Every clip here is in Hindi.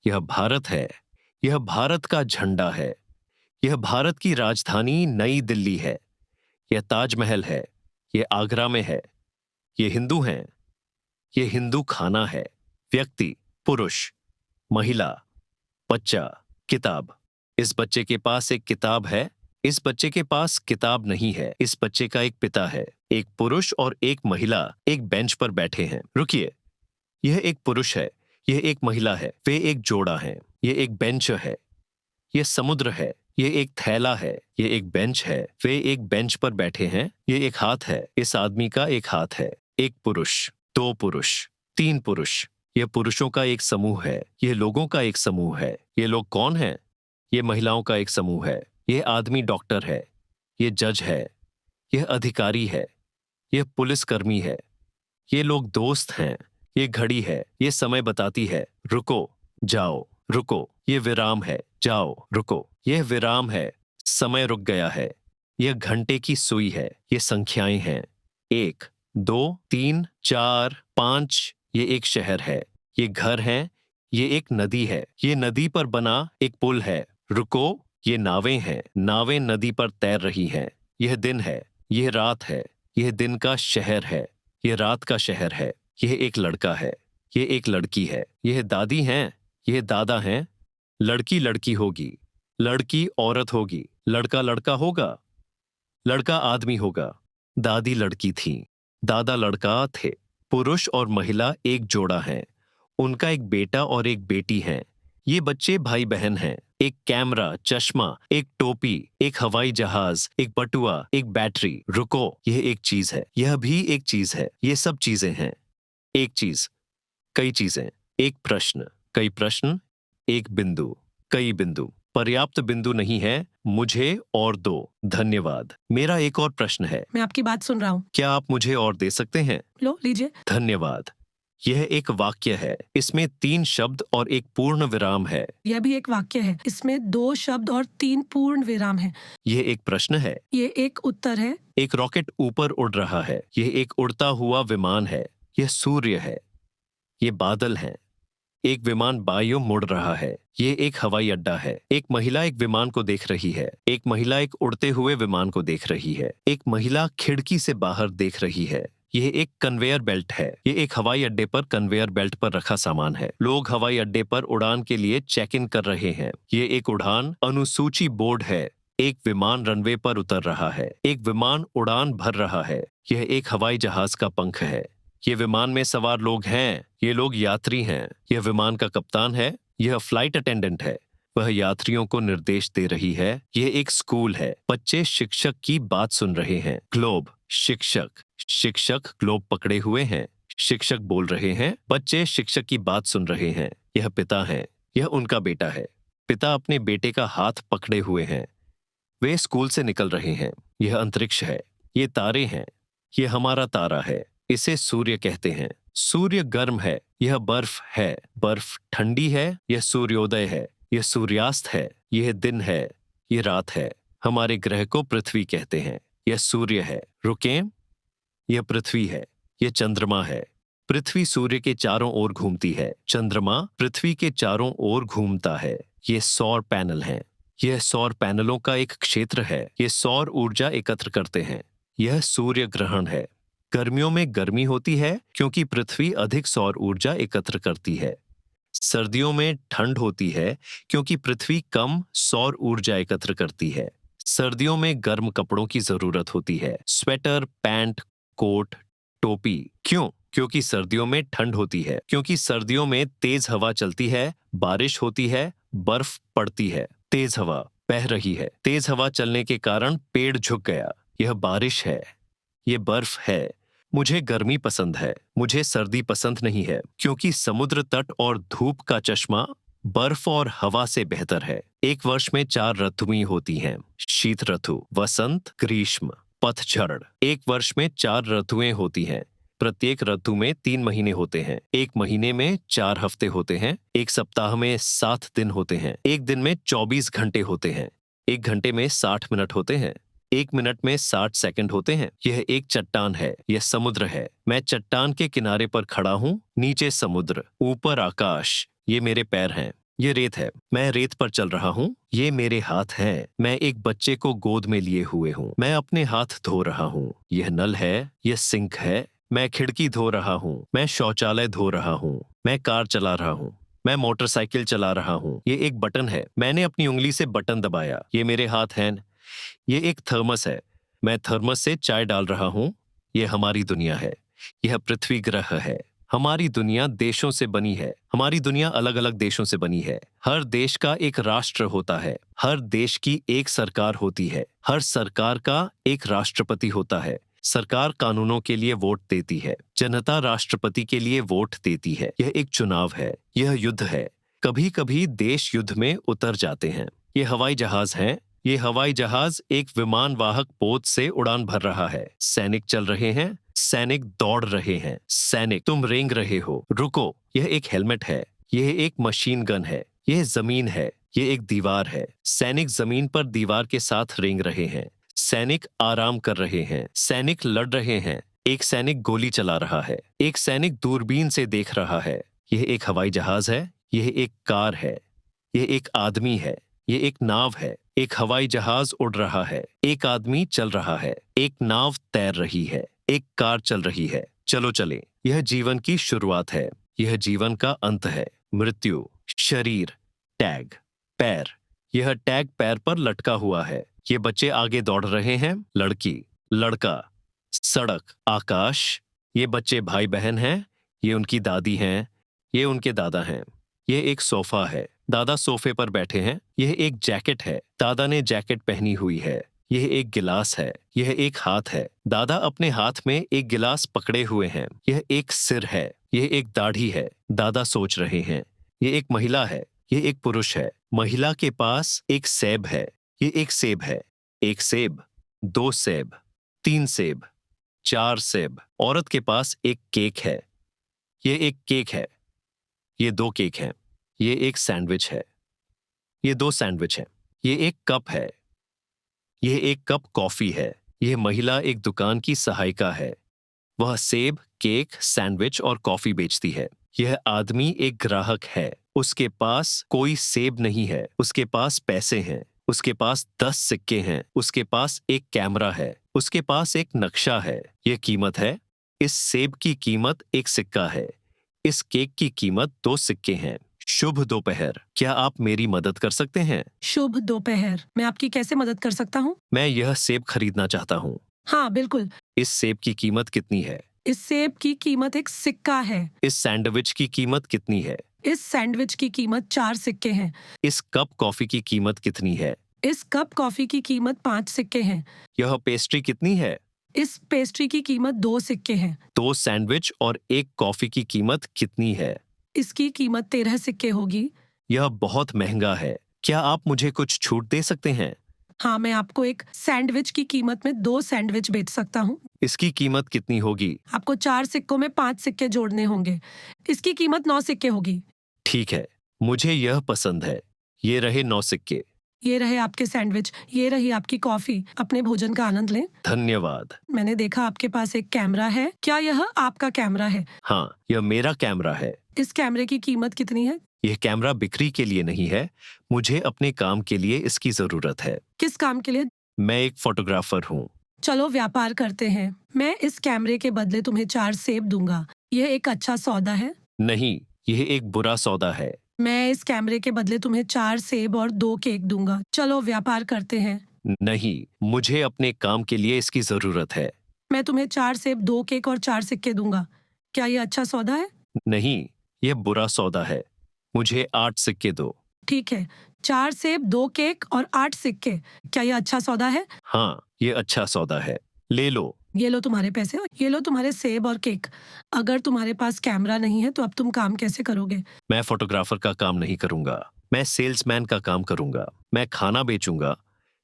यह भारत है। यह भारत का झंडा है। यह भारत की राजधानी नई दिल्ली है। यह ताजमहल है। यह आगरा में है। ये हिंदू हैं। ये हिंदू खाना है। व्यक्ति, पुरुष, महिला, बच्चा, किताब। इस बच्चे के पास एक किताब है। इस बच्चे के पास किताब नहीं है। इस बच्चे का एक पिता है। एक पुरुष और एक महिला एक बेंच पर बैठे हैं। रुकिए, यह एक पुरुष है। यह एक महिला है। वे एक जोड़ा है। यह एक बेंच है। यह समुद्र है। यह एक थैला है। यह एक बेंच है। वे एक बेंच पर बैठे हैं। यह एक हाथ है। इस आदमी का एक हाथ है। एक पुरुष, दो पुरुष, तीन पुरुष। यह पुरुषों का एक समूह है। यह लोगों का एक समूह है। ये लोग कौन हैं? यह महिलाओं का एक समूह है। यह आदमी डॉक्टर है। यह जज है। यह अधिकारी है। यह पुलिसकर्मी है। ये लोग दोस्त हैं। ये घड़ी है। ये समय बताती है। रुको, जाओ, रुको। ये विराम है। जाओ, रुको। यह विराम है। समय रुक गया है। यह घंटे की सुई है। ये संख्याएं हैं। 1, 2, 3, 4, 5। ये एक शहर है। ये घर है। ये एक नदी है। ये नदी पर बना एक पुल है। रुको, ये नावें हैं। नावें नदी पर तैर रही हैं। यह दिन है। यह रात है। यह दिन का शहर है। यह रात का शहर है। यह एक लड़का है। यह एक लड़की है। यह दादी हैं। यह दादा हैं। लड़की लड़की होगी। लड़की औरत होगी। लड़का लड़का होगा। लड़का आदमी होगा। दादी लड़की थी। दादा लड़का थे। पुरुष और महिला एक जोड़ा है। उनका एक बेटा और एक बेटी है। ये बच्चे भाई बहन हैं। एक कैमरा, चश्मा, एक टोपी, एक हवाई जहाज, एक बटुआ, एक बैटरी। रुको, यह एक चीज है। यह भी एक चीज है। ये सब चीजें हैं। एक चीज, कई चीजें। एक प्रश्न, कई प्रश्न। एक बिंदु, कई बिंदु। पर्याप्त बिंदु नहीं है। मुझे और दो। धन्यवाद। मेरा एक और प्रश्न है। मैं आपकी बात सुन रहा हूँ। क्या आप मुझे और दे सकते हैं? लो, लीजिए। धन्यवाद। यह एक वाक्य है। इसमें 3 शब्द और एक पूर्ण विराम है। यह भी एक वाक्य है। इसमें 2 शब्द और 3 पूर्ण विराम है। यह एक प्रश्न है। ये एक उत्तर है। एक रॉकेट ऊपर उड़ रहा है। यह एक उड़ता हुआ विमान है। यह सूर्य है। ये बादल हैं। एक विमान बायों मुड़ रहा है। ये एक हवाई अड्डा है। एक महिला एक विमान को देख रही है। एक महिला एक उड़ते हुए विमान को देख रही है। एक महिला खिड़की से बाहर देख रही है। यह एक कन्वेयर बेल्ट है। ये एक हवाई अड्डे पर कन्वेयर बेल्ट पर रखा सामान है। लोग हवाई अड्डे पर उड़ान के लिए चेक इन कर रहे हैं। ये एक उड़ान अनुसूची बोर्ड है। एक विमान रनवे पर उतर रहा है। एक विमान उड़ान भर रहा है। यह एक हवाई जहाज का पंख है। ये विमान में सवार लोग हैं। ये लोग यात्री हैं। यह विमान का कप्तान है। यह फ्लाइट अटेंडेंट है। वह यात्रियों को निर्देश दे रही है। यह एक स्कूल है। बच्चे शिक्षक की बात सुन रहे हैं। ग्लोब, शिक्षक। शिक्षक ग्लोब पकड़े हुए हैं। शिक्षक बोल रहे हैं। बच्चे शिक्षक की बात सुन रहे हैं। यह पिता है। यह उनका बेटा है। पिता अपने बेटे का हाथ पकड़े हुए हैं। वे स्कूल से निकल रहे हैं। यह अंतरिक्ष है। ये तारे हैं। यह हमारा तारा है। इसे सूर्य कहते हैं। सूर्य गर्म है। यह बर्फ है। बर्फ ठंडी है। यह सूर्योदय है। यह सूर्यास्त है। यह दिन है। यह रात है। हमारे ग्रह को पृथ्वी कहते हैं। यह सूर्य है। रुकें, यह पृथ्वी है। यह चंद्रमा है। पृथ्वी सूर्य के चारों ओर घूमती है। चंद्रमा पृथ्वी के चारों ओर घूमता है। ये सौर पैनल हैं। यह सौर पैनलों का एक क्षेत्र है। ये सौर ऊर्जा एकत्र करते हैं। यह सूर्य ग्रहण है। गर्मियों में गर्मी होती है क्योंकि पृथ्वी अधिक सौर ऊर्जा एकत्र करती है। सर्दियों में ठंड होती है क्योंकि पृथ्वी कम सौर ऊर्जा एकत्र करती है। सर्दियों में गर्म कपड़ों की जरूरत होती है। स्वेटर, पैंट, कोट, टोपी। क्यों? क्योंकि सर्दियों में ठंड होती है। क्योंकि सर्दियों में तेज हवा चलती है, बारिश होती है, बर्फ पड़ती है। तेज हवा बह रही है। तेज हवा चलने के कारण पेड़ झुक गया। यह बारिश है। ये बर्फ है। मुझे गर्मी पसंद है। मुझे सर्दी पसंद नहीं है क्योंकि समुद्र तट और धूप का चश्मा बर्फ और हवा से बेहतर है। एक वर्ष में 4 ऋतुएं होती हैं। शीत ऋतु, वसंत, ग्रीष्म, पतझड़। एक वर्ष में 4 ऋतुएं होती हैं। प्रत्येक ऋतु में 3 महीने होते हैं। एक महीने में 4 हफ्ते होते हैं। एक सप्ताह में 7 दिन होते हैं। एक दिन में 24 घंटे होते हैं। एक घंटे में 60 मिनट होते हैं। एक मिनट में 60 सेकंड होते हैं। यह एक चट्टान है। यह समुद्र है। मैं चट्टान के किनारे पर खड़ा हूँ। नीचे समुद्र, ऊपर आकाश। ये मेरे पैर हैं। ये रेत है, मैं रेत पर चल रहा हूँ। ये मेरे हाथ हैं, मैं एक बच्चे को गोद में लिए हुए हूँ। मैं अपने हाथ धो रहा हूँ। यह नल है, यह सिंक है। मैं खिड़की धो रहा हूँ। मैं शौचालय धो रहा हूँ। मैं कार चला रहा हूँ। मैं मोटरसाइकिल चला रहा हूँ। ये एक बटन है, मैंने अपनी उंगली से बटन दबाया। ये मेरे हाथ हैं। ये एक थर्मस है, मैं थर्मस से चाय डाल रहा हूँ। ये हमारी दुनिया है, यह पृथ्वी ग्रह है। हमारी दुनिया देशों से बनी है। हमारी दुनिया अलग अलग देशों से बनी है। हर देश का एक राष्ट्र होता है। हर देश की एक सरकार होती है। हर सरकार का एक राष्ट्रपति होता है। सरकार कानूनों के लिए वोट देती है। जनता राष्ट्रपति के लिए वोट देती है। यह एक चुनाव है, यह युद्ध है। कभी कभी देश युद्ध में उतर जाते हैं। ये हवाई जहाज हैं। ये हवाई जहाज एक विमान वाहक पोत से उड़ान भर रहा है। सैनिक चल रहे हैं, सैनिक दौड़ रहे हैं। सैनिक, तुम रेंग रहे हो, रुको। यह एक हेलमेट है, यह एक मशीन गन है, यह जमीन है, यह एक दीवार है। सैनिक जमीन पर दीवार के साथ रेंग रहे हैं। सैनिक आराम कर रहे हैं। सैनिक लड़ रहे हैं। एक सैनिक गोली चला रहा है। एक सैनिक दूरबीन से देख रहा है। यह एक हवाई जहाज है, यह एक कार है, यह एक आदमी है, यह एक नाव है। एक हवाई जहाज उड़ रहा है, एक आदमी चल रहा है, एक नाव तैर रही है, एक कार चल रही है। चलो चले। यह जीवन की शुरुआत है, यह जीवन का अंत है। मृत्यु, शरीर, टैग, पैर। यह टैग पैर पर लटका हुआ है। ये बच्चे आगे दौड़ रहे हैं। लड़की, लड़का, सड़क, आकाश। ये बच्चे भाई बहन हैं। ये उनकी दादी हैं। ये उनके दादा हैं। ये एक सोफा है, दादा सोफे पर बैठे हैं। यह एक जैकेट है, दादा ने जैकेट पहनी हुई है। यह एक गिलास है, यह एक हाथ है, दादा अपने हाथ में एक गिलास पकड़े हुए हैं। यह एक सिर है, यह एक दाढ़ी है, दादा सोच रहे हैं। यह एक महिला है, यह एक पुरुष है। महिला के पास एक सेब है, यह एक सेब है। एक सेब, दो सेब, तीन सेब, चार सेब। औरत के पास एक केक है, यह एक केक है। ये दो केक हैं। ये एक सैंडविच है। ये दो सैंडविच हैं। ये एक कप है। यह एक कप कॉफी है। यह महिला एक दुकान की सहायिका है। वह सेब, केक, सैंडविच और कॉफी बेचती है। यह आदमी एक ग्राहक है। उसके पास कोई सेब नहीं है। उसके पास पैसे हैं। उसके पास 10 सिक्के हैं। उसके पास एक कैमरा है। उसके पास एक नक्शा है। यह कीमत है। इस सेब की कीमत एक सिक्का है। इस केक की कीमत 2 सिक्के हैं। शुभ दोपहर, क्या आप मेरी मदद कर सकते हैं? शुभ दोपहर, मैं आपकी कैसे मदद कर सकता हूँ? मैं यह सेब खरीदना चाहता हूँ। हाँ बिल्कुल। इस सेब की कीमत कितनी है? इस सेब की कीमत एक सिक्का है। इस सैंडविच की कीमत कितनी है? इस सैंडविच की कीमत 4 सिक्के हैं। इस कप कॉफी की कीमत कितनी है? इस कप कॉफी की कीमत 5 सिक्के हैं। यह पेस्ट्री कितनी है? इस पेस्ट्री की कीमत 2 सिक्के हैं। 2 सैंडविच और एक कॉफी की कीमत कितनी है? इसकी कीमत 13 सिक्के होगी। यह बहुत महंगा है, क्या आप मुझे कुछ छूट दे सकते हैं? हाँ, मैं आपको एक सैंडविच की कीमत में 2 सैंडविच बेच सकता हूँ। इसकी कीमत कितनी होगी? आपको 4 सिक्कों में 5 सिक्के जोड़ने होंगे। इसकी कीमत 9 सिक्के होगी। ठीक है, मुझे यह पसंद है। ये रहे 9 सिक्के। ये रहे आपके सैंडविच, ये रही आपकी कॉफी। अपने भोजन का आनंद लें। धन्यवाद। मैंने देखा आपके पास एक कैमरा है। क्या यह आपका कैमरा है? हाँ, यह मेरा कैमरा है। इस कैमरे की कीमत कितनी है? यह कैमरा बिक्री के लिए नहीं है, मुझे अपने काम के लिए इसकी जरूरत है। किस काम के लिए? मैं एक फोटोग्राफर हूँ। चलो व्यापार करते हैं। मैं इस कैमरे के बदले तुम्हें 4 सेब दूंगा। यह एक अच्छा सौदा है। नहीं, यह एक बुरा सौदा है। मैं इस कैमरे के बदले तुम्हें 4 सेब और 2 केक दूंगा। चलो व्यापार करते हैं। नहीं, मुझे अपने काम के लिए इसकी जरूरत है। मैं तुम्हें 4 सेब, 2 केक और 4 सिक्के दूंगा। क्या यह अच्छा सौदा है? नहीं, यह बुरा सौदा है। मुझे 8 सिक्के दो। ठीक है, 4 सेब, 2 केक और 8 सिक्के। क्या यह अच्छा सौदा है? हाँ, यह अच्छा सौदा है। ले लो। ये लो तुम्हारे पैसे और ये लो तुम्हारे सेब और केक। अगर तुम्हारे पास कैमरा नहीं है तो अब तुम काम कैसे करोगे? मैं फोटोग्राफर का काम नहीं करूंगा, मैं सेल्समैन का काम करूंगा। मैं खाना बेचूंगा,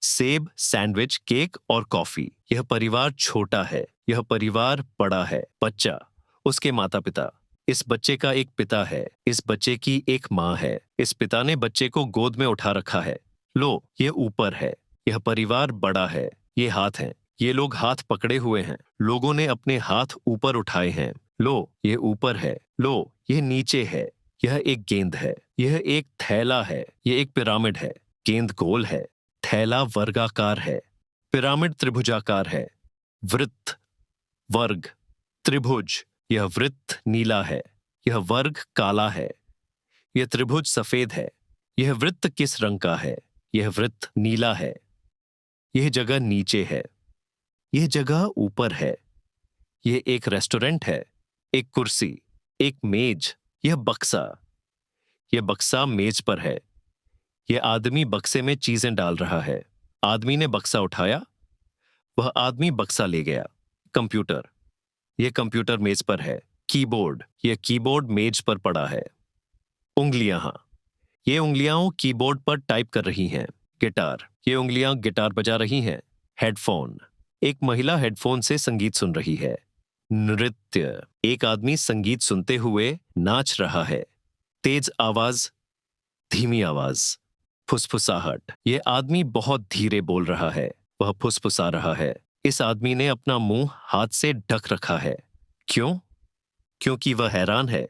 सेब, सैंडविच, केक और कॉफी। यह परिवार छोटा है, यह परिवार बड़ा है। बच्चा, उसके माता पिता। इस बच्चे का एक पिता है, इस बच्चे की एक माँ है। इस पिता ने बच्चे को गोद में उठा रखा है। लो, ये ऊपर है। यह परिवार बड़ा है। ये हाथ हैं, ये लोग हाथ पकड़े हुए हैं। लोगों ने अपने हाथ ऊपर उठाए हैं। लो, ये ऊपर है। लो, ये नीचे है। यह एक गेंद है, यह एक थैला है, यह एक पिरामिड है। गेंद गोल है, थैला वर्गाकार है, पिरामिड त्रिभुजाकार है। वृत्त, वर्ग, त्रिभुज। यह वृत्त नीला है, यह वर्ग काला है, यह त्रिभुज सफेद है। यह वृत्त किस रंग का है? यह वृत्त नीला है। यह जगह नीचे है, यह जगह ऊपर है। यह एक रेस्टोरेंट है, एक कुर्सी, एक मेज, यह बक्सा। यह बक्सा मेज पर है। यह आदमी बक्से में चीजें डाल रहा है। आदमी ने बक्सा उठाया, वह आदमी बक्सा ले गया। कंप्यूटर, यह कंप्यूटर मेज पर है। कीबोर्ड, यह कीबोर्ड मेज पर पड़ा है। उंगलियां, ये उंगलियां कीबोर्ड पर टाइप कर रही हैं। गिटार, ये उंगलियां गिटार बजा रही हैं। हेडफोन, एक महिला हेडफोन से संगीत सुन रही है। नृत्य, एक आदमी संगीत सुनते हुए नाच रहा है। तेज आवाज, धीमी आवाज। फुसफुसाहट, यह आदमी बहुत धीरे बोल रहा है, वह फुसफुसा रहा है। इस आदमी ने अपना मुंह हाथ से ढक रखा है। क्यों? क्योंकि वह हैरान है।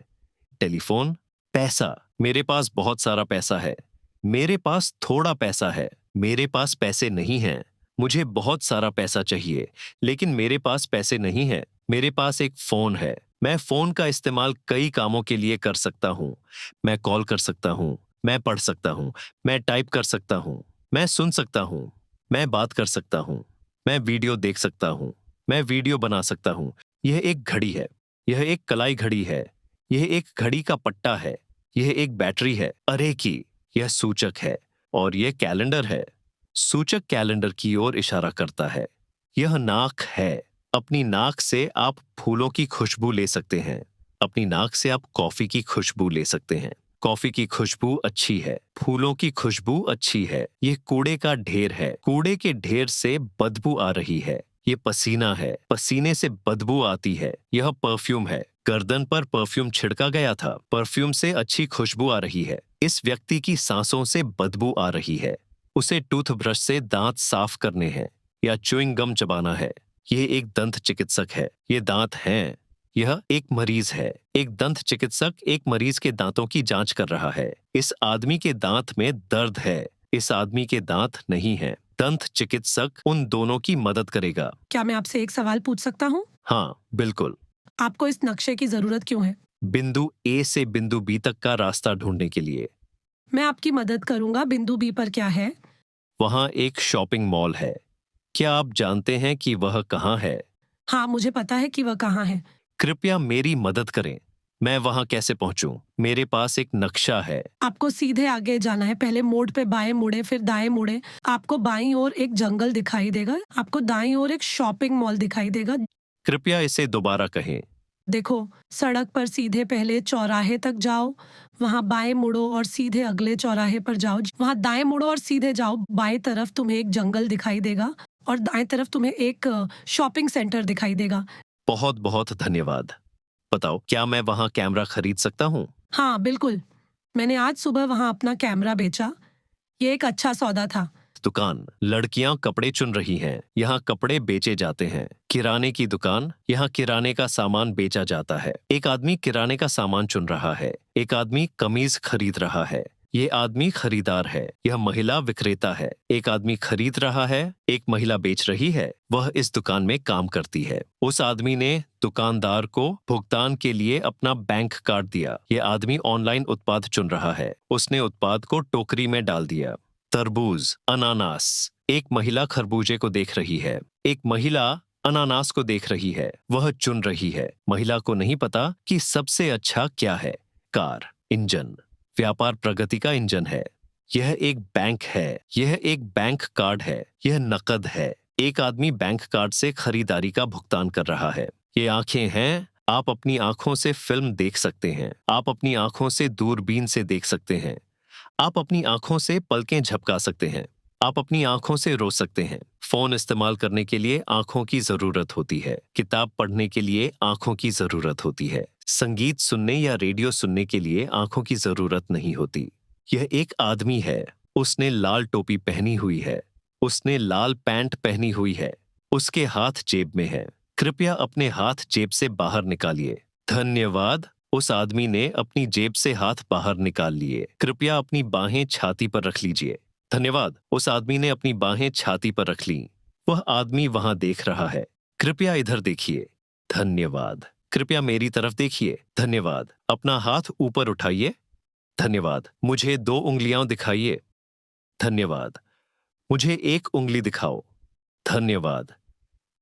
टेलीफोन, पैसा, मेरे पास बहुत सारा पैसा है। मेरे पास थोड़ा पैसा है। मेरे पास पैसे नहीं हैं। मुझे बहुत सारा पैसा चाहिए, लेकिन मेरे पास पैसे नहीं हैं। मेरे पास एक फोन है। मैं फोन का इस्तेमाल कई कामों के लिए कर सकता हूँ। मैं कॉल कर सकता हूँ, मैं पढ़ सकता हूँ, मैं टाइप कर सकता हूँ, मैं सुन सकता हूँ, मैं बात कर सकता हूँ, मैं वीडियो देख सकता हूँ, मैं वीडियो बना सकता हूँ। यह एक घड़ी है, यह एक कलाई घड़ी है, यह एक घड़ी का पट्टा है, यह एक बैटरी है। अरे की, यह सूचक है और यह कैलेंडर है। सूचक कैलेंडर की ओर इशारा करता है। यह नाक है। अपनी नाक से आप फूलों की खुशबू ले सकते हैं। अपनी नाक से आप कॉफी की खुशबू ले सकते हैं। कॉफी की खुशबू अच्छी है, फूलों की खुशबू अच्छी है। यह कूड़े का ढेर है। कूड़े के ढेर से बदबू आ रही है। ये पसीना है, पसीने से बदबू आती है। यह परफ्यूम है। गर्दन पर परफ्यूम छिड़का गया था। परफ्यूम से अच्छी खुशबू आ रही है। इस व्यक्ति की सांसों से बदबू आ रही है। उसे टूथब्रश से दांत साफ करने हैं या च्युइंग गम चबाना है। यह एक दंत चिकित्सक है। ये दांत हैं। यह एक मरीज है। एक दंत चिकित्सक एक मरीज के दांतों की जांच कर रहा है। इस आदमी के दांत में दर्द है, इस आदमी के दांत नहीं है। दंत चिकित्सक उन दोनों की मदद करेगा। क्या मैं आपसे एक सवाल पूछ सकता हूँ? हाँ, बिल्कुल। आपको इस नक्शे की जरूरत क्यों है? बिंदु ए से बिंदु बी तक का रास्ता ढूंढने के लिए। मैं आपकी मदद करूंगा। बिंदु बी पर क्या है? वहाँ एक शॉपिंग मॉल है। क्या आप जानते हैं कि वह कहाँ है? हाँ, मुझे पता है कि वह कहाँ है। कृपया मेरी मदद करें। मैं वहाँ कैसे पहुँचूं? मेरे पास एक नक्शा है। आपको सीधे आगे जाना है। पहले मोड़ पे बाएं मुड़े, फिर दाएं मुड़े। आपको बाईं ओर एक जंगल दिखाई देगा। आपको दाईं ओर एक शॉपिंग मॉल दिखाई देगा। कृपया इसे दोबारा कहें। देखो, सड़क पर सीधे पहले चौराहे तक जाओ, वहां बाएं मुड़ो और सीधे अगले चौराहे पर जाओ। वहां दाएं मुड़ो और सीधे जाओ। बाएं तरफ तुम्हें एक जंगल दिखाई देगा और दाएं तरफ तुम्हें एक शॉपिंग सेंटर दिखाई देगा। बहुत बहुत धन्यवाद। बताओ, क्या मैं वहाँ कैमरा खरीद सकता हूँ? हाँ, बिल्कुल। मैंने आज सुबह वहां अपना कैमरा बेचा। ये एक अच्छा सौदा था। दुकान, लड़कियां कपड़े चुन रही हैं। यहाँ कपड़े बेचे जाते हैं। किराने की दुकान, यहाँ किराने का सामान बेचा जाता है। एक आदमी किराने का सामान चुन रहा है। एक आदमी कमीज खरीद रहा है। ये आदमी खरीदार है। यह महिला विक्रेता है। एक आदमी खरीद रहा है, एक महिला बेच रही है। वह इस दुकान में काम करती है। उस आदमी ने दुकानदार को भुगतान के लिए अपना बैंक कार्ड दिया। यह आदमी ऑनलाइन उत्पाद चुन रहा है। उसने उत्पाद को टोकरी में डाल दिया। तरबूज, अनानास। एक महिला खरबूजे को देख रही है। एक महिला अनानास को देख रही है। वह चुन रही है। महिला को नहीं पता कि सबसे अच्छा क्या है। कार, इंजन, व्यापार प्रगति का इंजन है। यह एक बैंक है। यह एक बैंक कार्ड है। यह नकद है। एक आदमी बैंक कार्ड से खरीदारी का भुगतान कर रहा है। ये आंखें हैं। आप अपनी आंखों से फिल्म देख सकते हैं। आप अपनी आंखों से दूरबीन से देख सकते हैं। आप अपनी आंखों से पलकें झपका सकते हैं। आप अपनी आंखों से रो सकते हैं। फोन इस्तेमाल करने के लिए आंखों की जरूरत होती है। किताब पढ़ने के लिए आंखों की जरूरत होती है। संगीत सुनने या रेडियो सुनने के लिए आंखों की जरूरत नहीं होती। यह एक आदमी है। उसने लाल टोपी पहनी हुई है। उसने लाल पैंट पहनी हुई है। उसके हाथ जेब में है। कृपया अपने हाथ जेब से बाहर निकालिए। धन्यवाद। उस आदमी ने अपनी जेब से हाथ बाहर निकाल लिए। कृपया अपनी बाहें छाती पर रख लीजिए। धन्यवाद। उस आदमी ने अपनी बाहें छाती पर रख लीं। वह आदमी वहां देख रहा है। कृपया इधर देखिए। धन्यवाद। कृपया मेरी तरफ देखिए। धन्यवाद। अपना हाथ ऊपर उठाइए। धन्यवाद। मुझे 2 उंगलियां दिखाइए। धन्यवाद। मुझे 1 उंगली दिखाओ। धन्यवाद।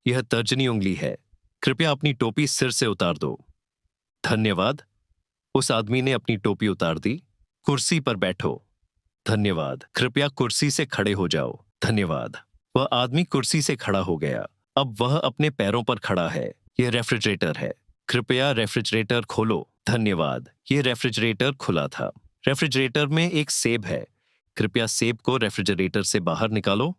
यह तर्जनी उंगली है। कृपया अपनी टोपी सिर से उतार दो। धन्यवाद। उस आदमी ने अपनी टोपी उतार दी। कुर्सी पर बैठो। धन्यवाद। कृपया कुर्सी से खड़े हो जाओ। धन्यवाद। वह आदमी कुर्सी से खड़ा हो गया। अब वह अपने पैरों पर खड़ा है। यह रेफ्रिजरेटर है। कृपया रेफ्रिजरेटर खोलो। धन्यवाद। यह रेफ्रिजरेटर खुला था। रेफ्रिजरेटर में एक सेब है। कृपया सेब को रेफ्रिजरेटर से बाहर निकालो।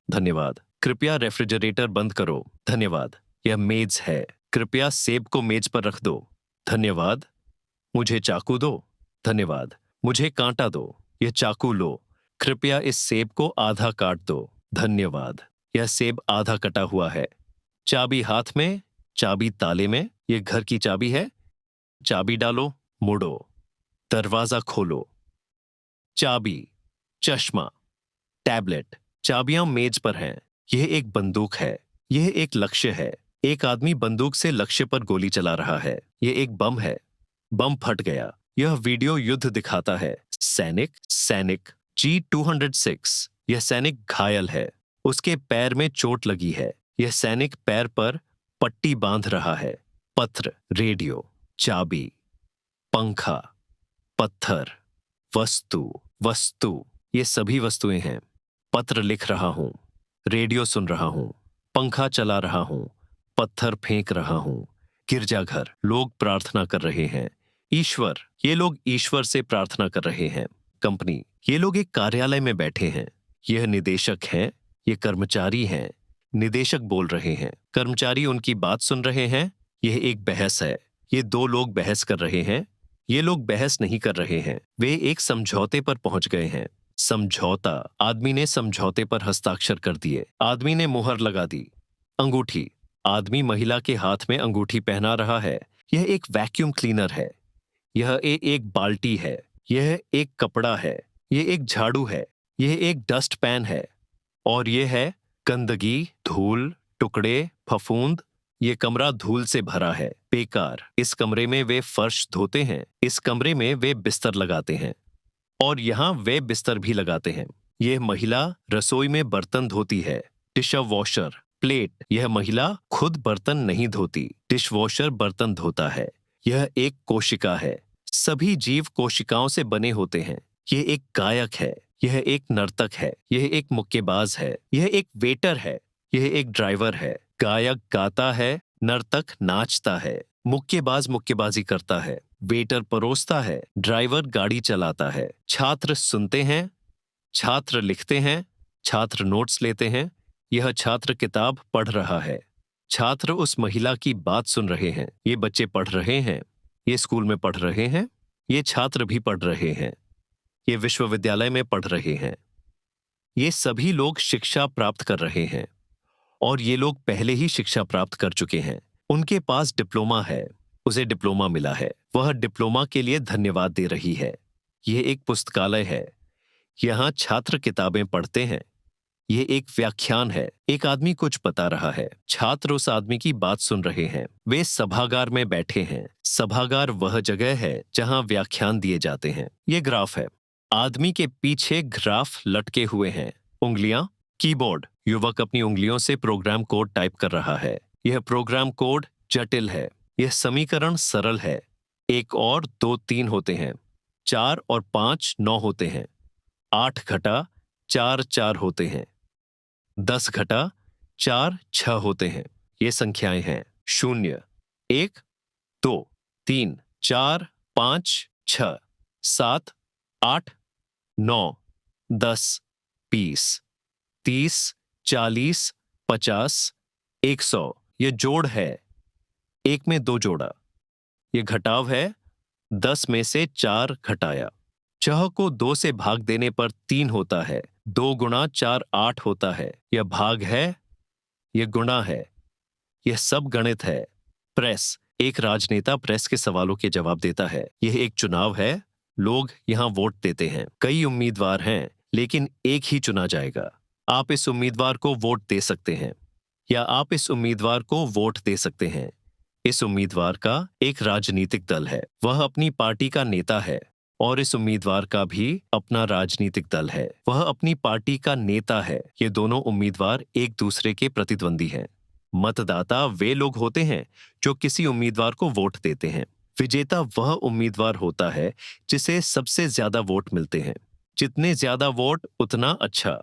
धन्यवाद। कृपया रेफ्रिजरेटर बंद करो। धन्यवाद। यह मेज है। कृपया सेब को मेज पर रख दो। धन्यवाद। मुझे चाकू दो। धन्यवाद। मुझे कांटा दो। यह चाकू लो। कृपया इस सेब को आधा काट दो। धन्यवाद। यह सेब आधा कटा हुआ है। चाबी हाथ में, चाबी ताले में। यह घर की चाबी है। चाबी डालो, मुड़ो। दरवाजा खोलो। चाबी, चश्मा, टैबलेट। चाबियां मेज पर हैं। यह एक बंदूक है। यह एक लक्ष्य है। एक आदमी बंदूक से लक्ष्य पर गोली चला रहा है। यह एक बम है। बम फट गया। यह वीडियो युद्ध दिखाता है। सैनिक G206। यह सैनिक घायल है। उसके पैर में चोट लगी है। यह सैनिक पैर पर पट्टी बांध रहा है। पत्र, रेडियो, चाबी, पंखा, पत्थर, वस्तु। ये सभी वस्तुएं हैं। पत्र लिख रहा हूं। रेडियो सुन रहा हूं। पंखा चला रहा हूं। पत्थर फेंक रहा हूं। गिरजाघर, लोग प्रार्थना कर रहे हैं। ईश्वर, ये लोग ईश्वर से प्रार्थना कर रहे हैं। कंपनी, ये लोग एक कार्यालय में बैठे हैं। यह निदेशक हैं। ये कर्मचारी हैं। निदेशक बोल रहे हैं। कर्मचारी उनकी बात सुन रहे हैं। यह एक बहस है। ये 2 लोग बहस कर रहे हैं। ये लोग बहस नहीं कर रहे हैं। वे एक समझौते पर पहुंच गए हैं। समझौता, आदमी ने समझौते पर हस्ताक्षर कर दिए। आदमी ने मुहर लगा दी। अंगूठी, आदमी महिला के हाथ में अंगूठी पहना रहा है। यह एक वैक्यूम क्लीनर है। यह एक बाल्टी है। यह एक कपड़ा है। यह एक झाड़ू है। यह एक डस्ट पैन है। और यह है गंदगी, धूल, टुकड़े, फफूंद। ये कमरा धूल से भरा है। बेकार। इस कमरे में वे फर्श धोते हैं। इस कमरे में वे बिस्तर लगाते हैं। और यहाँ वे बिस्तर भी लगाते हैं। यह महिला रसोई में बर्तन धोती है। Dish washer, plate. यह महिला खुद बर्तन नहीं धोती। डिश वॉशर बर्तन धोता है। यह एक कोशिका है। सभी जीव कोशिकाओं से बने होते हैं। यह एक गायक है। यह एक नर्तक है। यह एक मुक्केबाज है। यह एक वेटर है। यह एक ड्राइवर है। गायक गाता है। नर्तक नाचता है। मुक्केबाज मुक्केबाजी करता है। वेटर परोसता है। ड्राइवर गाड़ी चलाता है। छात्र सुनते हैं। छात्र लिखते हैं। छात्र नोट्स लेते हैं। यह छात्र किताब पढ़ रहा है। छात्र उस महिला की बात सुन रहे हैं। ये बच्चे पढ़ रहे हैं। ये स्कूल में पढ़ रहे हैं। ये छात्र भी पढ़ रहे हैं। ये विश्वविद्यालय में पढ़ रहे हैं। ये सभी लोग शिक्षा प्राप्त कर रहे हैं। और ये लोग पहले ही शिक्षा प्राप्त कर चुके हैं। उनके पास डिप्लोमा है। उसे डिप्लोमा मिला है। वह डिप्लोमा के लिए धन्यवाद दे रही है। यह एक पुस्तकालय है। यहाँ छात्र किताबें पढ़ते हैं। यह एक व्याख्यान है। एक आदमी कुछ बता रहा है। छात्र उस आदमी की बात सुन रहे हैं। वे सभागार में बैठे हैं। सभागार वह जगह है जहां व्याख्यान दिए जाते हैं। यह ग्राफ है। आदमी के पीछे ग्राफ लटके हुए हैं। उंगलियां, कीबोर्ड। युवक अपनी उंगलियों से प्रोग्राम कोड टाइप कर रहा है। यह प्रोग्राम कोड जटिल है। यह समीकरण सरल है। 1 और 2 3 होते हैं। 4 और 5 9 होते हैं। 8 घटा 4 4 होते हैं। 10 घटा 4 6 होते हैं। ये संख्याएं हैं। 0 1 2 3 4 5 6 7 8 9 10 20 30 40 50 100। ये जोड़ है। 1 में 2 जोड़ा। ये घटाव है। 10 में से 4 घटाया। 6 को 2 से भाग देने पर 3 होता है। 2 गुणा 4 8 होता है। यह भाग है। यह गुणा है। यह सब गणित है। प्रेस, एक राजनेता प्रेस के सवालों के जवाब देता है। यह एक चुनाव है, लोग यहाँ वोट देते हैं। कई उम्मीदवार हैं, लेकिन एक ही चुना जाएगा। आप इस उम्मीदवार को वोट दे सकते हैं या आप इस उम्मीदवार को वोट दे सकते हैं। इस उम्मीदवार का एक राजनीतिक दल है, वह अपनी पार्टी का नेता है, और इस उम्मीदवार का भी अपना राजनीतिक दल है, वह अपनी पार्टी का नेता है। ये दोनों उम्मीदवार एक दूसरे के प्रतिद्वंदी हैं। मतदाता वे लोग होते हैं जो किसी उम्मीदवार को वोट देते हैं। विजेता वह उम्मीदवार होता है जिसे सबसे ज्यादा वोट मिलते हैं। जितने ज्यादा वोट उतना अच्छा।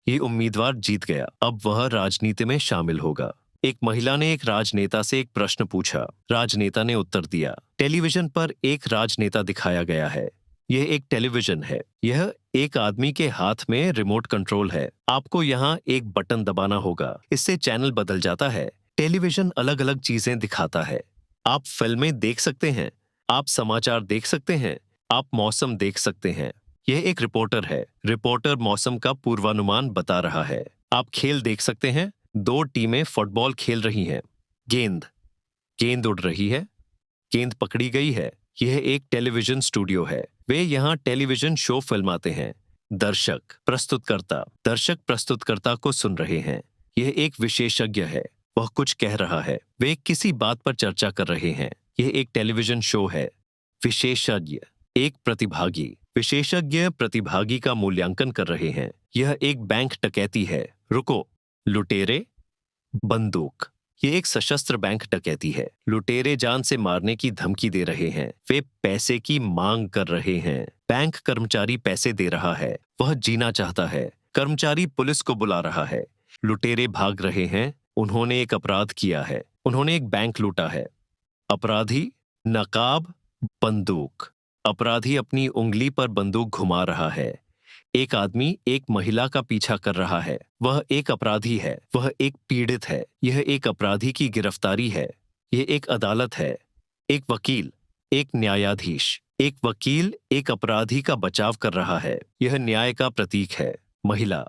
ये उम्मीदवार जीत गया, अब वह राजनीति में शामिल होगा। एक महिला ने एक राजनेता से एक प्रश्न पूछा। राजनेता ने उत्तर दिया। टेलीविजन पर एक राजनेता दिखाया गया है। यह एक टेलीविजन है। यह एक आदमी के हाथ में रिमोट कंट्रोल है। आपको यहाँ एक बटन दबाना होगा, इससे चैनल बदल जाता है। टेलीविजन अलग अलग चीजें दिखाता है। आप फिल्में देख सकते हैं, आप समाचार देख सकते हैं, आप मौसम देख सकते हैं। यह एक रिपोर्टर है। रिपोर्टर मौसम का पूर्वानुमान बता रहा है। आप खेल देख सकते हैं। दो टीमें फुटबॉल खेल रही हैं। गेंद उड़ रही है। गेंद पकड़ी गई है। यह एक टेलीविजन स्टूडियो है। वे यहाँ टेलीविजन शो फिल्माते हैं। दर्शक प्रस्तुतकर्ता को सुन रहे हैं। यह एक विशेषज्ञ है, वह कुछ कह रहा है। वे किसी बात पर चर्चा कर रहे हैं। यह एक टेलीविजन शो है। विशेषज्ञ एक प्रतिभागी। विशेषज्ञ प्रतिभागी का मूल्यांकन कर रहे हैं। यह एक बैंक डकैती है। रुको, लुटेरे, बंदूक। ये एक सशस्त्र बैंक डकैती है। लुटेरे जान से मारने की धमकी दे रहे हैं। वे पैसे की मांग कर रहे हैं। बैंक कर्मचारी पैसे दे रहा है, वह जीना चाहता है। कर्मचारी पुलिस को बुला रहा है। लुटेरे भाग रहे हैं। उन्होंने एक अपराध किया है। उन्होंने एक बैंक लूटा है। अपराधी, नकाब, बंदूक। अपराधी अपनी उंगली पर बंदूक घुमा रहा है। एक आदमी एक महिला का पीछा कर रहा है। वह एक अपराधी है, वह एक पीड़ित है। यह एक अपराधी की गिरफ्तारी है। यह एक अदालत है। एक वकील, एक न्यायाधीश। एक वकील एक अपराधी का बचाव कर रहा है। यह न्याय का प्रतीक है। महिला,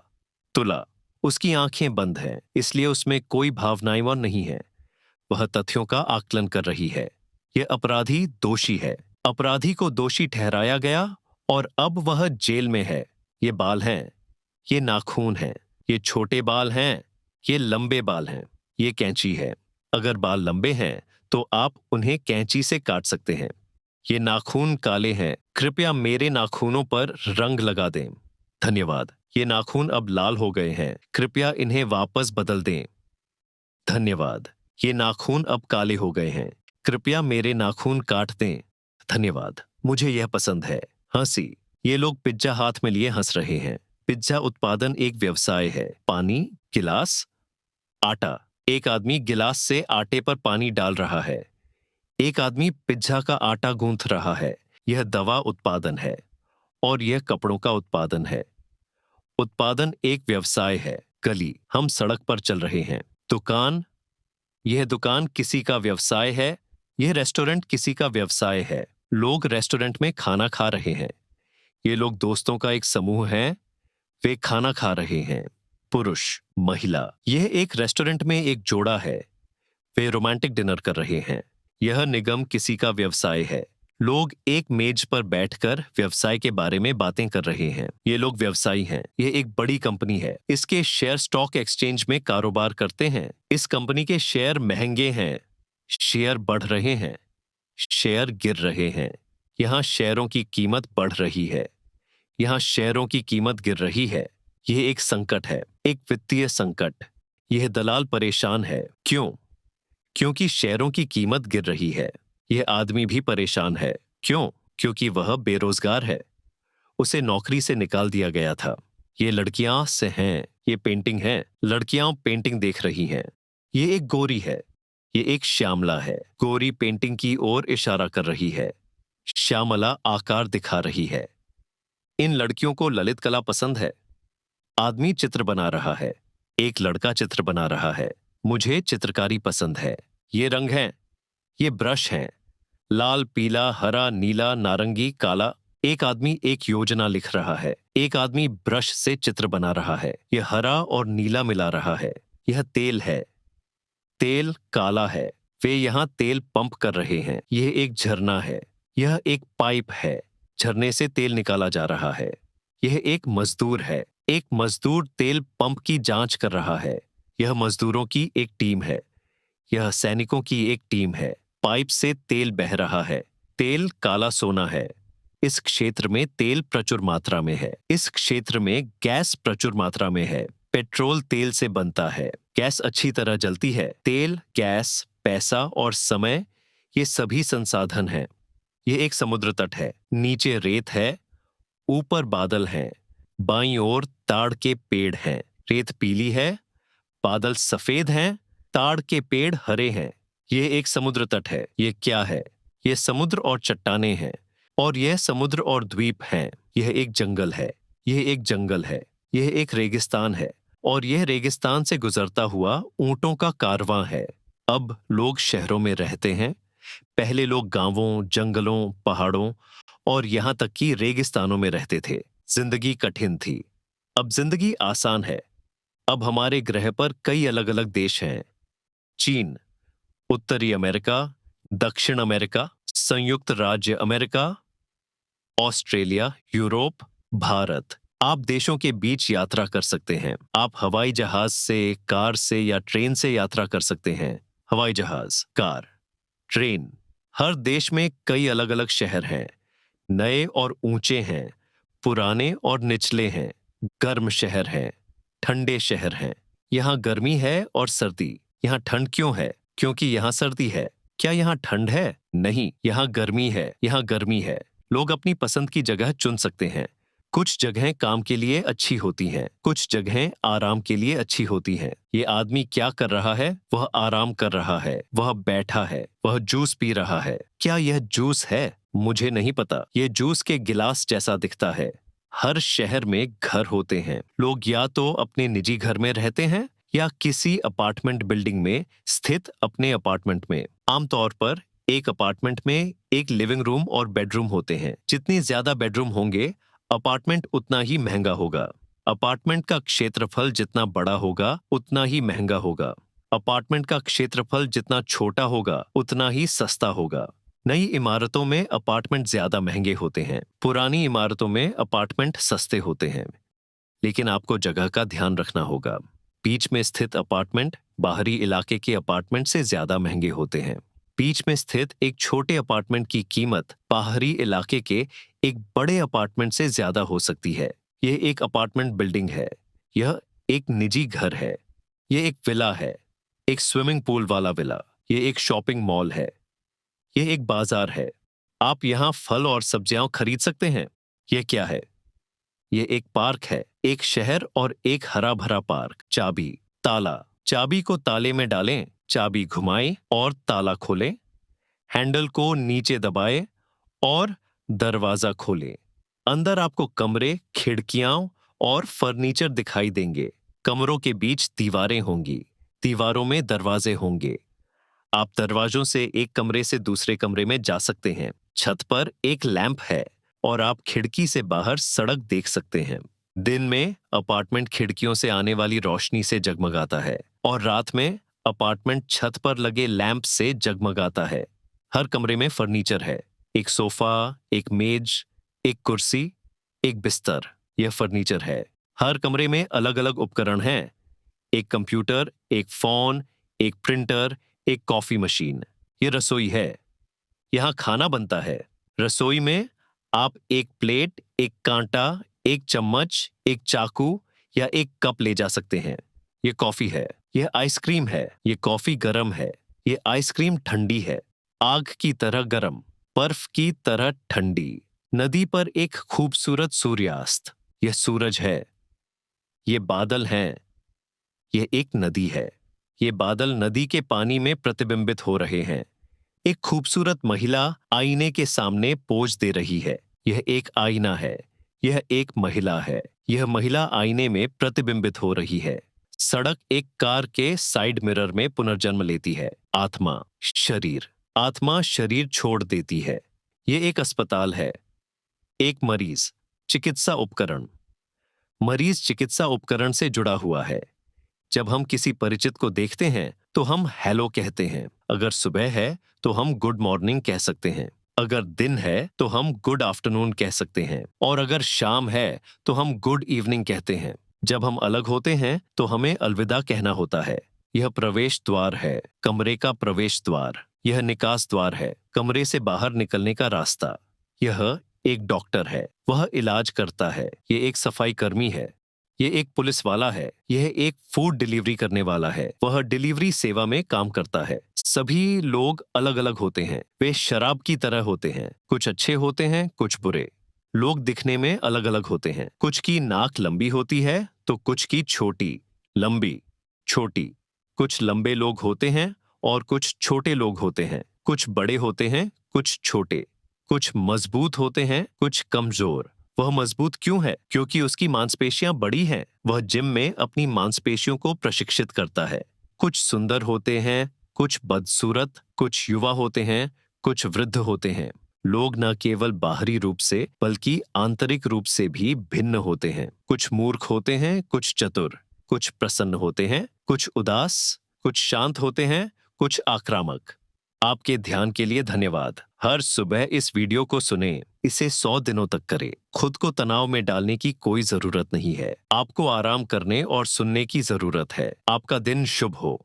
तुला। उसकी आंखें बंद हैं, इसलिए उसमें कोई भावनाएं नहीं है। वह तथ्यों का आकलन कर रही है। यह अपराधी दोषी है। अपराधी को दोषी ठहराया गया और अब वह जेल में है। ये बाल हैं, ये नाखून हैं, ये छोटे बाल हैं, ये लंबे बाल हैं, ये कैंची है। अगर बाल लंबे हैं तो आप उन्हें कैंची से काट सकते हैं। ये नाखून काले हैं, कृपया मेरे नाखूनों पर रंग लगा दें। धन्यवाद। ये नाखून अब लाल हो गए हैं, कृपया इन्हें वापस बदल दें। धन्यवाद। ये नाखून अब काले हो गए हैं, कृपया मेरे नाखून काट दें। धन्यवाद। मुझे यह पसंद है। हंसी। ये लोग पिज्जा हाथ में लिए हंस रहे हैं। पिज्जा उत्पादन एक व्यवसाय है। पानी, गिलास, आटा। एक आदमी गिलास से आटे पर पानी डाल रहा है। एक आदमी पिज्जा का आटा गूंथ रहा है। यह दवा उत्पादन है और यह कपड़ों का उत्पादन है। उत्पादन एक व्यवसाय है। गली, हम सड़क पर चल रहे हैं। दुकान, यह दुकान किसी का व्यवसाय है। यह रेस्टोरेंट किसी का व्यवसाय है। लोग रेस्टोरेंट में खाना खा रहे हैं। ये लोग दोस्तों का एक समूह है, वे खाना खा रहे हैं। पुरुष, महिला। यह एक रेस्टोरेंट में एक जोड़ा है, वे रोमांटिक डिनर कर रहे हैं। यह निगम किसी का व्यवसाय है। लोग एक मेज पर बैठकर व्यवसाय के बारे में बातें कर रहे हैं। ये लोग व्यवसायी हैं। यह एक बड़ी कंपनी है। इसके शेयर स्टॉक एक्सचेंज में कारोबार करते हैं। इस कंपनी के शेयर महंगे हैं। शेयर बढ़ रहे हैं, शेयर गिर रहे हैं। यहाँ शेयरों की कीमत बढ़ रही है, यहाँ शेयरों की कीमत गिर रही है। यह एक संकट है, एक वित्तीय संकट। यह दलाल परेशान है। क्यों? क्योंकि शेयरों की कीमत गिर रही है। यह आदमी भी परेशान है। क्यों? क्योंकि वह बेरोजगार है। उसे नौकरी से निकाल दिया गया था। ये लड़कियां से हैं। ये पेंटिंग है। लड़कियां पेंटिंग देख रही हैं। ये एक गोरी है। ये एक श्यामला है। गोरी पेंटिंग की ओर इशारा कर रही है। श्यामला आकार दिखा रही है। इन लड़कियों को ललित कला पसंद है। आदमी चित्र बना रहा है। एक लड़का चित्र बना रहा है। मुझे चित्रकारी पसंद है। ये रंग हैं, ये ब्रश हैं, लाल, पीला, हरा, नीला, नारंगी, काला। एक आदमी एक योजना लिख रहा है। एक आदमी ब्रश से चित्र बना रहा है। यह हरा और नीला मिला रहा है। यह तेल है। तेल काला है। वे यहाँ तेल पंप कर रहे हैं। यह एक झरना है। यह एक पाइप है। झरने से तेल निकाला जा रहा है। यह एक मजदूर है। एक मजदूर तेल पंप की जांच कर रहा है। यह मजदूरों की एक टीम है। यह सैनिकों की एक टीम है। पाइप से तेल बह रहा है। तेल काला सोना है। इस क्षेत्र में तेल प्रचुर मात्रा में है। इस क्षेत्र में गैस प्रचुर मात्रा में है। पेट्रोल तेल से बनता है। गैस अच्छी तरह जलती है। तेल, गैस, पैसा और समय, ये सभी संसाधन हैं। ये एक समुद्र तट है। नीचे रेत है, ऊपर बादल हैं। बाईं ओर ताड़ के पेड़ हैं। रेत पीली है, बादल सफेद हैं, ताड़ के पेड़ हरे हैं। यह एक समुद्र तट है। यह क्या है? यह समुद्र और चट्टानें हैं। और यह समुद्र और द्वीप हैं। यह एक जंगल है। यह एक जंगल है। यह एक रेगिस्तान है। और यह रेगिस्तान से गुजरता हुआ ऊंटों का कारवां है। अब लोग शहरों में रहते हैं। पहले लोग गांवों, जंगलों, पहाड़ों और यहां तक कि रेगिस्तानों में रहते थे। जिंदगी कठिन थी। अब जिंदगी आसान है। अब हमारे ग्रह पर कई अलग अलग देश हैं। चीन, उत्तरी अमेरिका, दक्षिण अमेरिका, संयुक्त राज्य अमेरिका, ऑस्ट्रेलिया, यूरोप, भारत। आप देशों के बीच यात्रा कर सकते हैं। आप हवाई जहाज से, कार से या ट्रेन से यात्रा कर सकते हैं। हवाई जहाज, कार, ट्रेन। हर देश में कई अलग अलग शहर हैं। नए और ऊंचे हैं, पुराने और निचले हैं, गर्म शहर हैं, ठंडे शहर हैं। यहाँ गर्मी है और सर्दी। यहाँ ठंड क्यों है? क्योंकि यहाँ सर्दी है। क्या यहाँ ठंड है? नहीं, यहाँ गर्मी है। यहाँ गर्मी है। लोग अपनी पसंद की जगह चुन सकते हैं। कुछ जगहें काम के लिए अच्छी होती हैं, कुछ जगहें आराम के लिए अच्छी होती हैं। ये आदमी क्या कर रहा है? वह आराम कर रहा है। वह बैठा है। वह जूस पी रहा है। क्या यह जूस है? मुझे नहीं पता। यह जूस के गिलास जैसा दिखता है। हर शहर में घर होते हैं। लोग या तो अपने निजी घर में रहते हैं या किसी अपार्टमेंट बिल्डिंग में स्थित अपने अपार्टमेंट में। आमतौर पर एक अपार्टमेंट में एक लिविंग रूम और बेडरूम होते हैं। जितनी ज्यादा बेडरूम होंगे, अपार्टमेंट उतना ही महंगा होगा। अपार्टमेंट का क्षेत्रफल जितना बड़ा होगा, उतना ही महंगा होगा। अपार्टमेंट का क्षेत्रफल जितना छोटा होगा, उतना ही सस्ता होगा। नई इमारतों में अपार्टमेंट ज्यादा महंगे होते हैं। पुरानी इमारतों में अपार्टमेंट सस्ते होते हैं। लेकिन आपको जगह का ध्यान रखना होगा। बीच में स्थित अपार्टमेंट बाहरी इलाके के अपार्टमेंट से ज्यादा महंगे होते हैं। बीच में स्थित एक छोटे अपार्टमेंट की कीमत बाहरी इलाके के एक बड़े अपार्टमेंट से ज्यादा हो सकती है। यह एक अपार्टमेंट बिल्डिंग है। यह एक निजी घर है। यह एक विला है, एक स्विमिंग पूल वाला विला। यह एक शॉपिंग मॉल है। यह एक बाजार है। आप यहाँ फल और सब्जियां खरीद सकते हैं। यह क्या है? यह एक पार्क है। एक शहर और एक हरा भरा पार्क। चाबी, ताला। चाबी को ताले में डालें, चाबी घुमाएं और ताला खोलें। हैंडल को नीचे दबाएं और दरवाजा खोलें। अंदर आपको कमरे, खिड़कियां और फर्नीचर दिखाई देंगे। कमरों के बीच दीवारें होंगी। दीवारों में दरवाजे होंगे। आप दरवाजों से एक कमरे से दूसरे कमरे में जा सकते हैं। छत पर एक लैंप है और आप खिड़की से बाहर सड़क देख सकते हैं। दिन में अपार्टमेंट खिड़कियों से आने वाली रोशनी से जगमगाता है और रात में अपार्टमेंट छत पर लगे लैंप से जगमगाता है। हर कमरे में फर्नीचर है। एक सोफा, एक मेज, एक कुर्सी, एक बिस्तर। यह फर्नीचर है। हर कमरे में अलग अलग उपकरण हैं। एक कंप्यूटर, एक फोन, एक प्रिंटर, एक कॉफी मशीन। यह रसोई है। यहाँ खाना बनता है। रसोई में आप एक प्लेट, एक कांटा, एक चम्मच, एक चाकू या एक कप ले जा सकते हैं। यह कॉफी है। यह आइसक्रीम है। यह कॉफी गरम है। यह आइसक्रीम ठंडी है। आग की तरह गरम, बर्फ की तरह ठंडी। नदी पर एक खूबसूरत सूर्यास्त। यह सूरज है। ये बादल हैं। यह एक नदी है। ये बादल नदी के पानी में प्रतिबिंबित हो रहे हैं। एक खूबसूरत महिला आईने के सामने पोज दे रही है। यह एक आईना है। यह एक महिला है। यह महिला आईने में प्रतिबिंबित हो रही है। सड़क एक कार के साइड मिरर में पुनर्जन्म लेती है। आत्मा, शरीर। आत्मा शरीर छोड़ देती है। यह एक अस्पताल है। एक मरीज, चिकित्सा उपकरण। मरीज चिकित्सा उपकरण से जुड़ा हुआ है। जब हम किसी परिचित को देखते हैं तो हम हेलो कहते हैं। अगर सुबह है तो हम गुड मॉर्निंग कह सकते हैं, अगर दिन है तो हम गुड आफ्टरनून कह सकते हैं, और अगर शाम है तो हम गुड इवनिंग कहते हैं। जब हम अलग होते हैं तो हमें अलविदा कहना होता है। यह प्रवेश द्वार है, कमरे का प्रवेश द्वार। यह निकास द्वार है, कमरे से बाहर निकलने का रास्ता। यह एक डॉक्टर है, वह इलाज करता है। ये एक सफाई कर्मी है, ये एक पुलिस वाला है। यह एक फूड डिलीवरी करने वाला है, वह डिलीवरी सेवा में काम करता है। सभी लोग अलग अलग होते हैं, वे शराब की तरह होते हैं। कुछ अच्छे होते हैं, कुछ बुरे। लोग दिखने में अलग अलग होते हैं, कुछ की नाक लंबी होती है तो कुछ की छोटी, लंबी, छोटी। कुछ लंबे लोग होते हैं और कुछ छोटे लोग होते हैं। कुछ बड़े होते हैं, कुछ छोटे। कुछ मजबूत होते हैं, कुछ कमजोर। वह मजबूत क्यों है? क्योंकि उसकी मांसपेशियां बड़ी हैं। वह जिम में अपनी मांसपेशियों को प्रशिक्षित करता है। कुछ सुंदर होते हैं, कुछ बदसूरत। कुछ युवा होते हैं, कुछ वृद्ध होते हैं। लोग न केवल बाहरी रूप से बल्कि आंतरिक रूप से भी भिन्न होते हैं। कुछ मूर्ख होते हैं, कुछ चतुर। कुछ प्रसन्न होते हैं, कुछ उदास। कुछ शांत होते हैं, कुछ आक्रामक। आपके ध्यान के लिए धन्यवाद। हर सुबह इस वीडियो को सुनें, इसे 100 दिनों तक करें। खुद को तनाव में डालने की कोई जरूरत नहीं है। आपको आराम करने और सुनने की जरूरत है। आपका दिन शुभ हो।